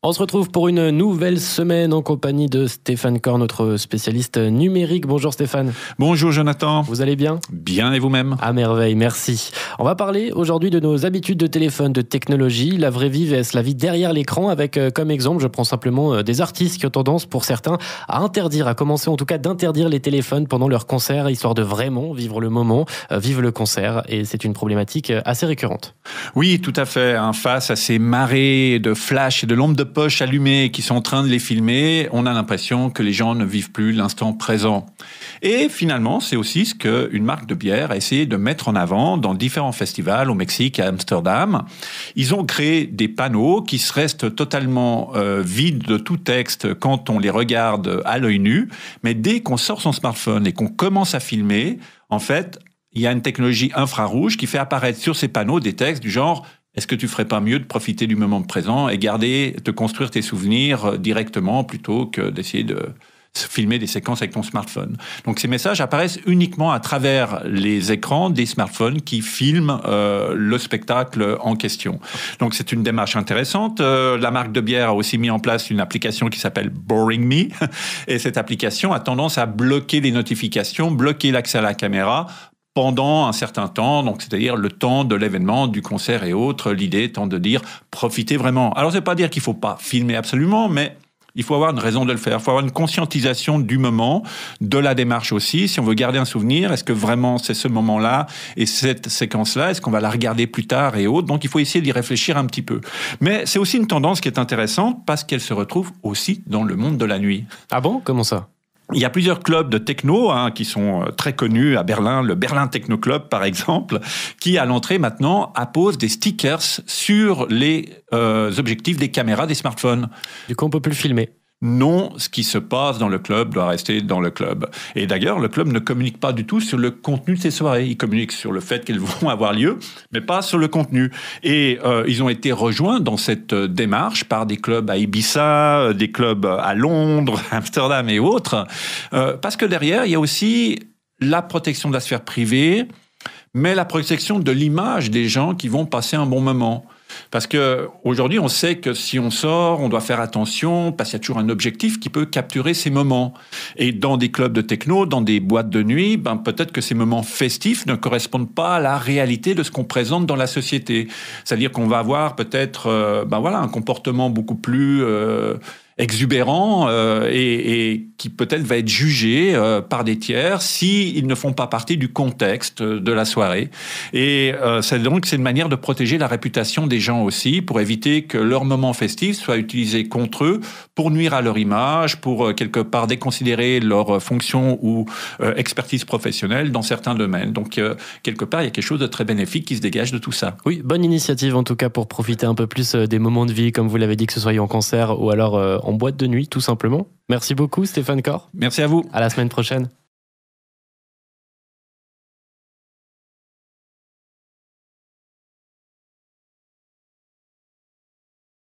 On se retrouve pour une nouvelle semaine en compagnie de Stéphane Corr, notre spécialiste numérique. Bonjour Stéphane. Bonjour Jonathan. Vous allez bien ? Bien et vous-même ? À merveille, merci. On va parler aujourd'hui de nos habitudes de téléphone, de technologie, la vraie vie vs la vie derrière l'écran, avec comme exemple, je prends simplement des artistes qui ont tendance pour certains à interdire, à commencer en tout cas d'interdire les téléphones pendant leur concert, histoire de vraiment vivre le moment, vivre le concert. Et c'est une problématique assez récurrente. Oui, tout à fait. Face à ces marées de flash et de lampes de poche allumées qui sont en train de les filmer, on a l'impression que les gens ne vivent plus l'instant présent. Et finalement, c'est aussi ce qu'une marque de bière a essayé de mettre en avant dans différents festivals au Mexique et à Amsterdam. Ils ont créé des panneaux qui restent totalement vides de tout texte quand on les regarde à l'œil nu, mais dès qu'on sort son smartphone et qu'on commence à filmer, en fait, il y a une technologie infrarouge qui fait apparaître sur ces panneaux des textes du genre « Est-ce que tu ferais pas mieux de profiter du moment présent et de construire tes souvenirs directement plutôt que d'essayer de filmer des séquences avec ton smartphone ?» Donc ces messages apparaissent uniquement à travers les écrans des smartphones qui filment le spectacle en question. Donc c'est une démarche intéressante. La marque de bière a aussi mis en place une application qui s'appelle Boring Me. Et cette application a tendance à bloquer les notifications, bloquer l'accès à la caméra pendant un certain temps, donc c'est-à-dire le temps de l'événement, du concert et autres. L'idée étant de dire profitez vraiment. Alors, ça ne veut pas dire qu'il ne faut pas filmer absolument, mais il faut avoir une raison de le faire. Il faut avoir une conscientisation du moment, de la démarche aussi. Si on veut garder un souvenir, est-ce que vraiment c'est ce moment-là et cette séquence-là, est-ce qu'on va la regarder plus tard et autres? Donc, il faut essayer d'y réfléchir un petit peu. Mais c'est aussi une tendance qui est intéressante parce qu'elle se retrouve aussi dans le monde de la nuit. Ah bon ? Comment ça ? Il y a plusieurs clubs de techno qui sont très connus à Berlin, le Berlin Techno Club par exemple, qui à l'entrée maintenant appose des stickers sur les objectifs des caméras des smartphones. Du coup, on peut plus le filmer. Non, ce qui se passe dans le club doit rester dans le club. Et d'ailleurs, le club ne communique pas du tout sur le contenu de ces soirées. Il communique sur le fait qu'elles vont avoir lieu, mais pas sur le contenu. Et ils ont été rejoints dans cette démarche par des clubs à Ibiza, des clubs à Londres, Amsterdam et autres. Parce que derrière, il y a aussi la protection de la sphère privée, mais la protection de l'image des gens qui vont passer un bon moment. Parce que aujourd'hui, on sait que si on sort, on doit faire attention parce qu'il y a toujours un objectif qui peut capturer ces moments. Et dans des clubs de techno, dans des boîtes de nuit, peut-être que ces moments festifs ne correspondent pas à la réalité de ce qu'on présente dans la société. C'est-à-dire qu'on va avoir peut-être, un comportement beaucoup plus exubérant et qui peut-être va être jugé par des tiers s'ils ne font pas partie du contexte de la soirée. Et c'est une manière de protéger la réputation des gens aussi, pour éviter que leur moment festif soit utilisé contre eux, pour nuire à leur image, pour quelque part déconsidérer leur fonction ou expertise professionnelle dans certains domaines. Donc quelque part, il y a quelque chose de très bénéfique qui se dégage de tout ça. Oui, bonne initiative en tout cas pour profiter un peu plus des moments de vie, comme vous l'avez dit, que ce soit en concert ou alors en boîte de nuit, tout simplement. Merci beaucoup Stéphane Corr. Merci à vous. À la semaine prochaine.